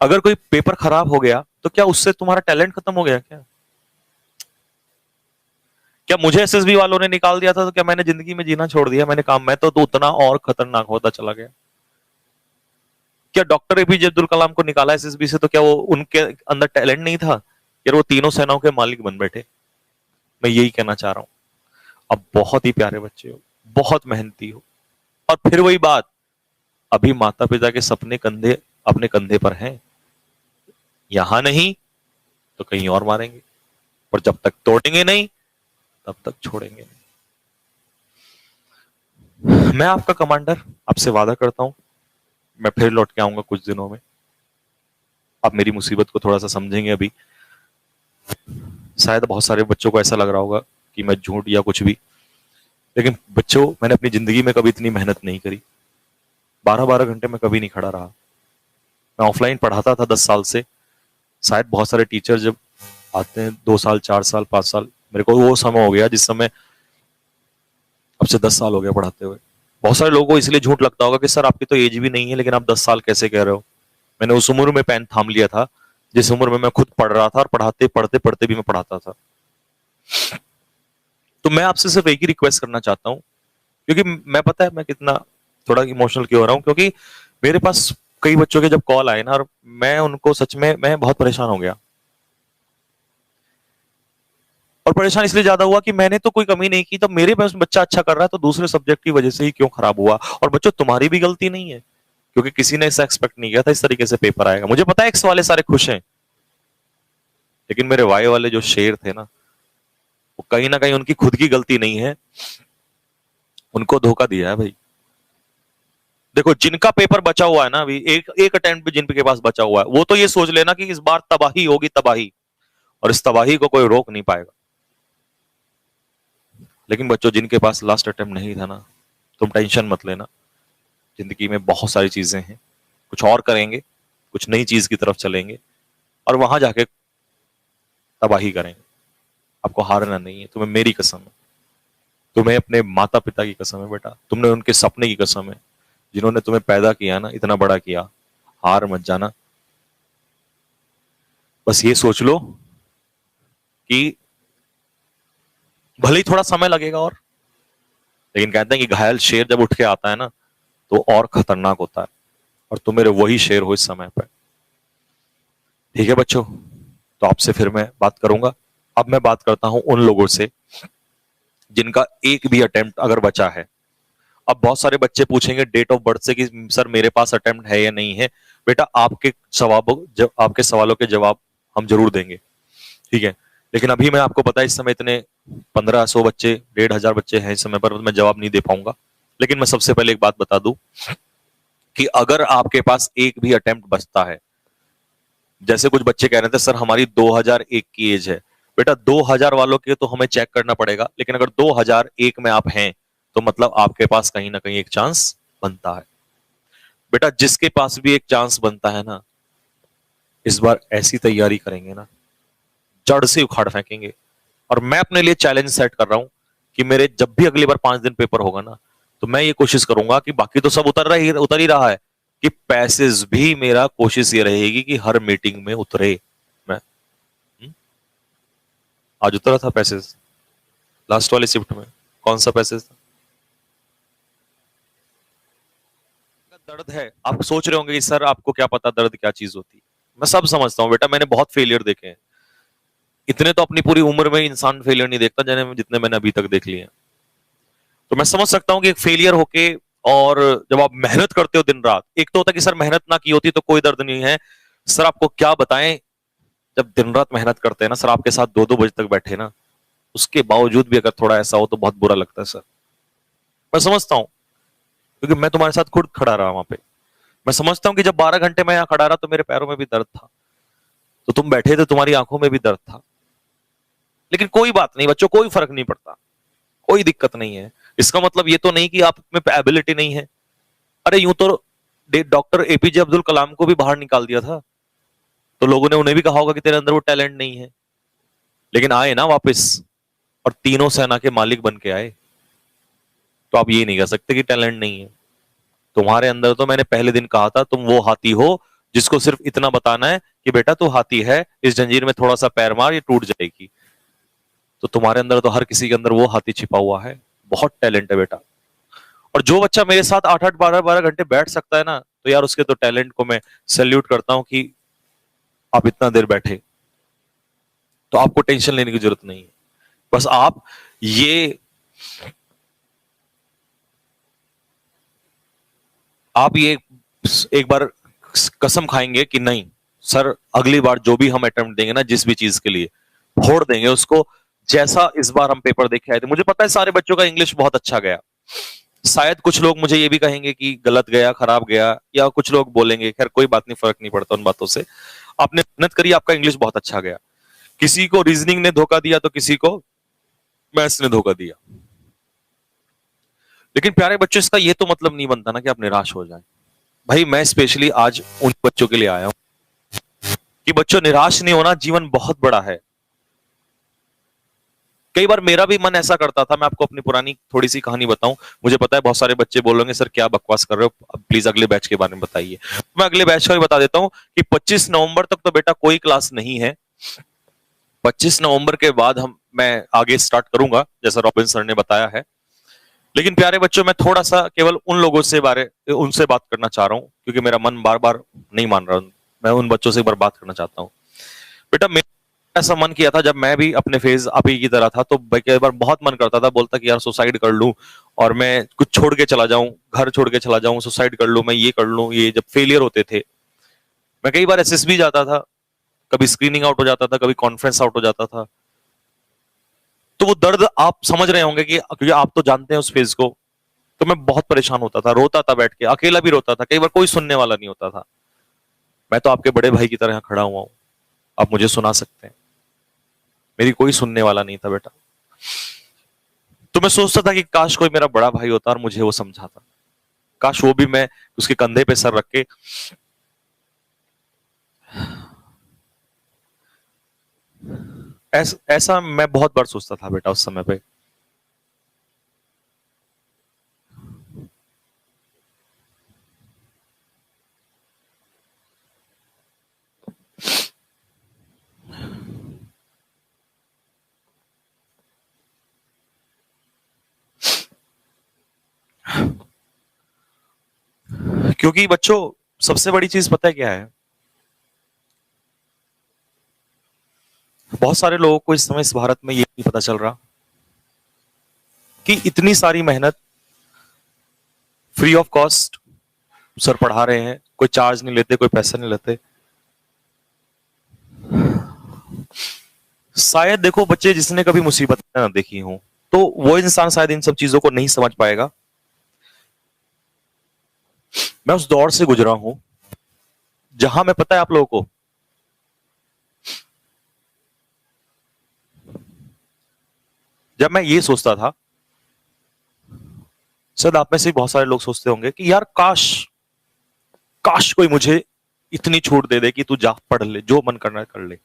अगर कोई पेपर खराब हो गया तो क्या उससे तुम्हारा टैलेंट खत्म हो गया क्या? क्या मुझे एसएसबी वालों ने निकाल दिया था तो क्या मैंने जिंदगी में जीना छोड़ दिया? मैंने कहा मैं तो उतना और खतरनाक होता चला गया। क्या डॉक्टर एपीजे अब्दुल कलाम को निकाला एसएसबी से तो क्या वो उनके अंदर टैलेंट नहीं था? यार वो तीनों सेनाओं के मालिक बन बैठे। मैं यही कहना चाह रहा हूं, अब बहुत ही प्यारे बच्चे हो, बहुत मेहनती हो, और फिर वही बात, अभी माता पिता के सपने कंधे अपने कंधे पर हैं, यहां नहीं तो कहीं और मारेंगे, और जब तक तोड़ेंगे नहीं तब तक छोड़ेंगे नहीं। मैं आपका कमांडर आपसे वादा करता हूं, मैं फिर लौट के आऊंगा कुछ दिनों में। आप मेरी मुसीबत को थोड़ा सा समझेंगे अभी। शायद बहुत सारे बच्चों को ऐसा लग रहा होगा कि मैं झूठ या कुछ भी, लेकिन बच्चों मैंने अपनी जिंदगी में कभी इतनी मेहनत नहीं करी। 12-12 घंटे में कभी नहीं खड़ा रहा। मैं ऑफलाइन पढ़ाता था 10 साल से। शायद बहुत सारे टीचर जब आते हैं 2 साल 4 साल 5 साल, मेरे को वो समय हो गया जिस समय अब से 10 साल हो गया पढ़ाते हुए। बहुत सारे लोगों को इसलिए झूठ लगता होगा कि सर आपकी तो एज भी नहीं है लेकिन आप 10 साल कैसे कह रहे हो। मैंने उस उम्र में पेन थाम लिया था जिस उम्र में मैं खुद पढ़ रहा था, और पढ़ाते पढ़ते पढ़ते भी मैं पढ़ाता था। तो मैं आपसे सिर्फ एक ही रिक्वेस्ट करना चाहता हूं, क्योंकि मैं पता है मैं कितना थोड़ा इमोशनल क्यों हो रहा हूं, क्योंकि मेरे पास कई बच्चों के जब कॉल आए ना, और मैं उनको सच में मैं बहुत परेशान हो गया। और परेशान इसलिए ज्यादा हुआ कि मैंने तो कोई कमी नहीं की, तो मेरे पास बच्चा अच्छा कर रहा है तो दूसरे सब्जेक्ट की वजह से ही क्यों खराब हुआ? और बच्चों तुम्हारी भी गलती नहीं है, क्योंकि किसी ने ऐसा एक्सपेक्ट नहीं किया था इस तरीके से पेपर आएगा। मुझे पता है एक्स वाले सारे खुश हैं, लेकिन मेरे वाई वाले जो शेर थे ना, वो कहीं ना कहीं उनकी खुद की गलती नहीं है, उनको धोखा दिया है भाई। देखो जिनका पेपर बचा हुआ है ना, अभी एक एक अटेम्प्ट भी जिनके पास बचा हुआ है, वो तो ये सोच लेना कि इस बार तबाही होगी, तबाही, और इस तबाही को कोई रोक नहीं पाएगा। लेकिन बच्चों जिनके पास लास्ट अटेम्प्ट नहीं था ना, तुम टेंशन मत लेना। जिंदगी में बहुत सारी चीजें हैं, कुछ और करेंगे, कुछ नई चीज की तरफ चलेंगे, और वहां जाके तबाही करेंगे। आपको हारना नहीं है, तुम्हें मेरी कसम है, तुम्हें अपने माता पिता की कसम है बेटा, तुमने उनके सपने की कसम है, जिन्होंने तुम्हें पैदा किया ना, इतना बड़ा किया। हार मत जाना। बस ये सोच लो कि भले ही थोड़ा समय लगेगा, और लेकिन कहते हैं कि घायल शेर जब उठ के आता है ना तो और खतरनाक होता है, और तुम मेरे वही शेर हो इस समय पर। ठीक है बच्चों, तो आपसे फिर मैं बात करूंगा। अब मैं बात करता हूं उन लोगों से जिनका एक भी अटेम्प्ट अगर बचा है। अब बहुत सारे बच्चे पूछेंगे डेट ऑफ बर्थ से कि सर मेरे पास अटेम्प्ट है या नहीं है। बेटा आपके सवालों के जवाब हम जरूर देंगे, ठीक है, लेकिन अभी मैं आपको पता है इस समय इतने 1500 बच्चे 1500 बच्चे हैं इस समय पर, मैं जवाब नहीं दे पाऊंगा। लेकिन मैं सबसे पहले एक बात बता दूं कि अगर आपके पास एक भी अटेम्प्ट बचता है, जैसे कुछ बच्चे कह रहे थे सर हमारी 2001 की एज है, बेटा 2000 वालों के तो हमें चेक करना पड़ेगा, लेकिन अगर 2001 में आप हैं तो मतलब आपके पास कहीं ना कहीं एक चांस बनता है। बेटा जिसके पास भी एक चांस बनता है ना, इस बार ऐसी तैयारी करेंगे ना, जड़ से उखाड़ फेंकेंगे। और मैं अपने लिए चैलेंज सेट कर रहा हूं कि मेरे जब भी अगली बार 5 दिन पेपर होगा ना, तो मैं ये कोशिश करूंगा कि बाकी तो सब उतर ही रहा है, कि पैसेज भी मेरा कोशिश ये रहेगी कि हर मीटिंग में उतरे। मैं आज उतरा था पैसेज, लास्ट वाली शिफ्ट में। कौन सा पैसेज था? दर्द है। आप सोच रहे होंगे कि सर आपको क्या पता दर्द क्या चीज होती है। मैं सब समझता हूं बेटा, मैंने बहुत फेलियर देखे हैं। इतने तो अपनी पूरी उम्र में इंसान फेलियर नहीं देखता जितने मैंने अभी तक देख लिए हैं। तो मैं समझ सकता हूं कि एक फेलियर होके, और जब आप मेहनत करते हो दिन रात, एक तो होता है कि सर मेहनत ना की होती तो कोई दर्द नहीं है। सर आपको क्या बताएं, जब दिन रात मेहनत करते हैं ना सर, आपके साथ 2-2 बजे तक बैठे ना, उसके बावजूद भी अगर थोड़ा ऐसा हो तो बहुत बुरा लगता है सर। मैं समझता हूं, क्योंकि मैं तुम्हारे साथ खुद खड़ा रहा वहां पे। मैं समझता हूं कि जब 12 घंटे मैं यहाँ खड़ा रहा तो मेरे पैरों में भी दर्द था, तो तुम बैठे थे तुम्हारी आंखों में भी दर्द था। लेकिन कोई बात नहीं बच्चों, कोई फर्क नहीं पड़ता, कोई दिक्कत नहीं है। इसका मतलब ये तो नहीं कि आप में एबिलिटी नहीं है। अरे यूं तो डॉक्टर एपीजे अब्दुल कलाम को भी बाहर निकाल दिया था, तो लोगों ने उन्हें भी कहा होगा कि तेरे अंदर वो टैलेंट नहीं है, लेकिन आए ना वापस, और तीनों सेना के मालिक बन के आए। तो आप ये नहीं कह सकते कि टैलेंट नहीं है। तुम्हारे अंदर तो मैंने पहले दिन कहा था तुम वो हाथी हो जिसको सिर्फ इतना बताना है कि बेटा तू हाथी है, इस जंजीर में थोड़ा सा पैर मार, ये टूट जाएगी। तो तुम्हारे अंदर तो हर किसी के अंदर वो हाथी छिपा हुआ है। बहुत टैलेंट है बेटा। और जो बच्चा मेरे साथ 8-8 12-12 घंटे बैठ सकता है ना, तो यार उसके तो टैलेंट को मैं सैल्यूट करता हूं कि आप इतना देर बैठे। तो आपको टेंशन लेने की जरूरत नहीं है। बस आप ये एक बार कसम खाएंगे कि नहीं सर, अगली बार जो भी हम अटेम्प्ट देंगे ना, जिस भी चीज के लिए, फोड़ देंगे उसको, जैसा इस बार हम पेपर देख के आए थे। मुझे पता है सारे बच्चों का इंग्लिश बहुत अच्छा गया। शायद कुछ लोग मुझे ये भी कहेंगे कि गलत गया, खराब गया, या कुछ लोग बोलेंगे, खैर कोई बात नहीं, फर्क नहीं पड़ता उन बातों से। आपने मेहनत करी, आपका इंग्लिश बहुत अच्छा गया। किसी को रीजनिंग ने धोखा दिया तो किसी को मैथ्स ने धोखा दिया। लेकिन प्यारे बच्चों, इसका ये तो मतलब नहीं बनता ना कि आप निराश हो जाएं। भाई मैं स्पेशली आज उन बच्चों के लिए आया हूं कि बच्चों निराश नहीं होना, जीवन बहुत बड़ा है। कई बार मेरा भी मन ऐसा करता था। मैं आपको अपनी पुरानी थोड़ी सी कहानी बताऊं। मुझे पता है बहुत सारे बच्चे बोलेंगे सर क्या बकवास कर रहे हो, प्लीज अगले बैच के बारे में बताइए। मैं अगले बैच का भी बता देता हूं कि 25 नवंबर तक तो बेटा कोई क्लास नहीं है। 25 नवंबर के बाद मैं आगे स्टार्ट करूंगा, जैसा रॉबिन सर ने बताया है। लेकिन प्यारे बच्चों, मैं थोड़ा सा केवल उन लोगों से उनसे बात करना चाह रहा हूं, क्योंकि मेरा मन बार बार नहीं मान रहा। मैं उन बच्चों से एक बार बात करना चाहता हूं। बेटा मेरा ऐसा मन किया था जब मैं भी अपने फेज आप ही की तरह था, तो कई बार बहुत मन करता था, बोलता कि यार सुसाइड कर लूं और मैं कुछ छोड़ के चला जाऊं, घर छोड़ के चला जाऊं, सुसाइड कर लूं, मैं ये कर लूं। ये जब फेलियर होते थे, मैं कई बार एसएसबी जाता था, कभी स्क्रीनिंग आउट हो जाता था, कभी कॉन्फ्रेंस आउट हो जाता था। तो वो दर्द आप समझ रहे होंगे कि, क्योंकि आप तो जानते हैं उस फेज को। तो मैं बहुत परेशान होता था, रोता था बैठ के, अकेला भी रोता था, कई बार कोई सुनने वाला नहीं होता था। मैं तो आपके बड़े भाई की तरह खड़ा हुआ हूं, आप मुझे सुना सकते हैं। मेरी कोई सुनने वाला नहीं था बेटा। तो मैं सोचता था कि काश कोई मेरा बड़ा भाई होता और मुझे वो समझाता। काश वो भी मैं उसके कंधे पे सर रख के ऐसा मैं बहुत बार सोचता था बेटा उस समय पे। क्योंकि बच्चों सबसे बड़ी चीज पता है क्या है? बहुत सारे लोगों को इस समय इस भारत में ये नहीं पता चल रहा कि इतनी सारी मेहनत फ्री ऑफ कॉस्ट सर पढ़ा रहे हैं, कोई चार्ज नहीं लेते, कोई पैसा नहीं लेते। शायद देखो बच्चे, जिसने कभी मुसीबत ना देखी हो, तो वो इंसान शायद इन सब चीजों को नहीं समझ पाएगा। मैं उस दौर से गुजरा हूं जहां मैं, पता है आप लोगों को, जब मैं ये सोचता था, शायद आप में से बहुत सारे लोग सोचते होंगे कि यार काश काश कोई मुझे इतनी छूट दे दे कि तू जा पढ़ ले, जो मन करना है कर ले।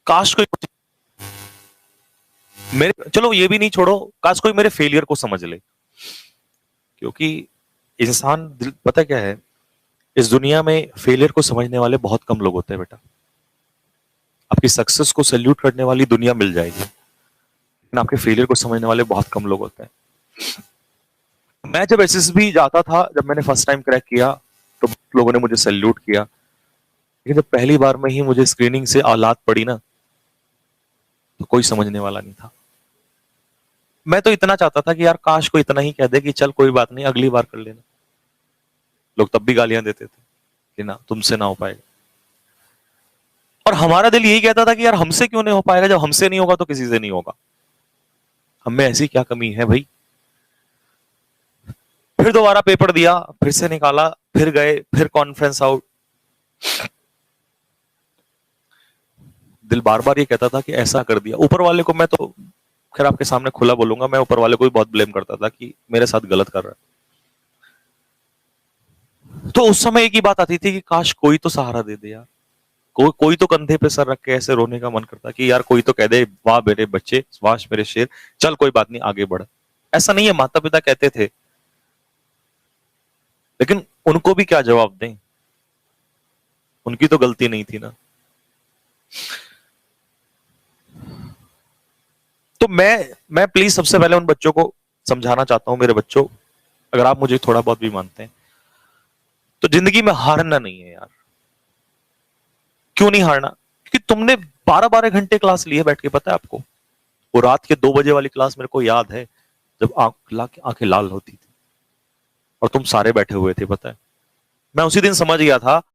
काश कोई मेरे, चलो ये भी नहीं छोड़ो, काश कोई मेरे फेलियर को समझ ले। क्योंकि इंसान पता क्या है, इस दुनिया में फेलियर को समझने वाले बहुत कम लोग होते हैं बेटा। आपकी सक्सेस को सैल्यूट करने वाली दुनिया मिल जाएगी, लेकिन आपके फेलियर को समझने वाले बहुत कम लोग होते हैं। मैं जब एसएसबी जाता था, जब मैंने फर्स्ट टाइम क्रैक किया, तो लोगों ने मुझे सैल्यूट किया। लेकिन जब पहली बार में ही मुझे स्क्रीनिंग से औलाद पड़ी ना, तो कोई समझने वाला नहीं था। मैं तो इतना चाहता था कि यार काश को इतना ही कह दे कि चल कोई बात नहीं, अगली बार कर लेना। लोग तब भी गालियां देते थे कि ना तुमसे ना हो पाएगा। और हमारा दिल यही कहता था कि यार हमसे क्यों नहीं हो पाएगा, जब हमसे नहीं होगा तो किसी से नहीं होगा। हम में ऐसी क्या कमी है भाई। फिर दोबारा पेपर दिया, फिर से निकाला, फिर गए, फिर कॉन्फ्रेंस आउट। दिल बार बार ये कहता था कि ऐसा कर दिया। ऊपर वाले को मैं तो खैर आपके सामने खुला बोलूंगा, मैं ऊपर वाले को भी बहुत ब्लेम करता था कि मेरे साथ गलत कर रहा है। तो उस समय एक ही बात आती थी कि काश कोई तो सहारा दे दे यार, कोई तो कंधे पे सर रख के ऐसे रोने का मन करता कि यार कोई तो कह दे वाह मेरे बच्चे, वाह मेरे शेर, चल कोई बात नहीं आगे बढ़। ऐसा नहीं है, माता पिता कहते थे, लेकिन उनको भी क्या जवाब दें। उनकी तो गलती नहीं थी ना। तो मैं प्लीज सबसे पहले उन बच्चों को समझाना चाहता हूं, मेरे बच्चों, अगर आप मुझे थोड़ा बहुत भी मानते हैं, तो जिंदगी में हारना नहीं है यार। क्यों नहीं हारना? क्योंकि तुमने 12-12 घंटे क्लास ली है बैठ के, पता है आपको? वो रात के 2 बजे वाली क्लास मेरे को याद है, जब आंखें लाल होती थी और तुम सारे बैठे हुए थे, पता है? मैं उसी दिन समझ गया था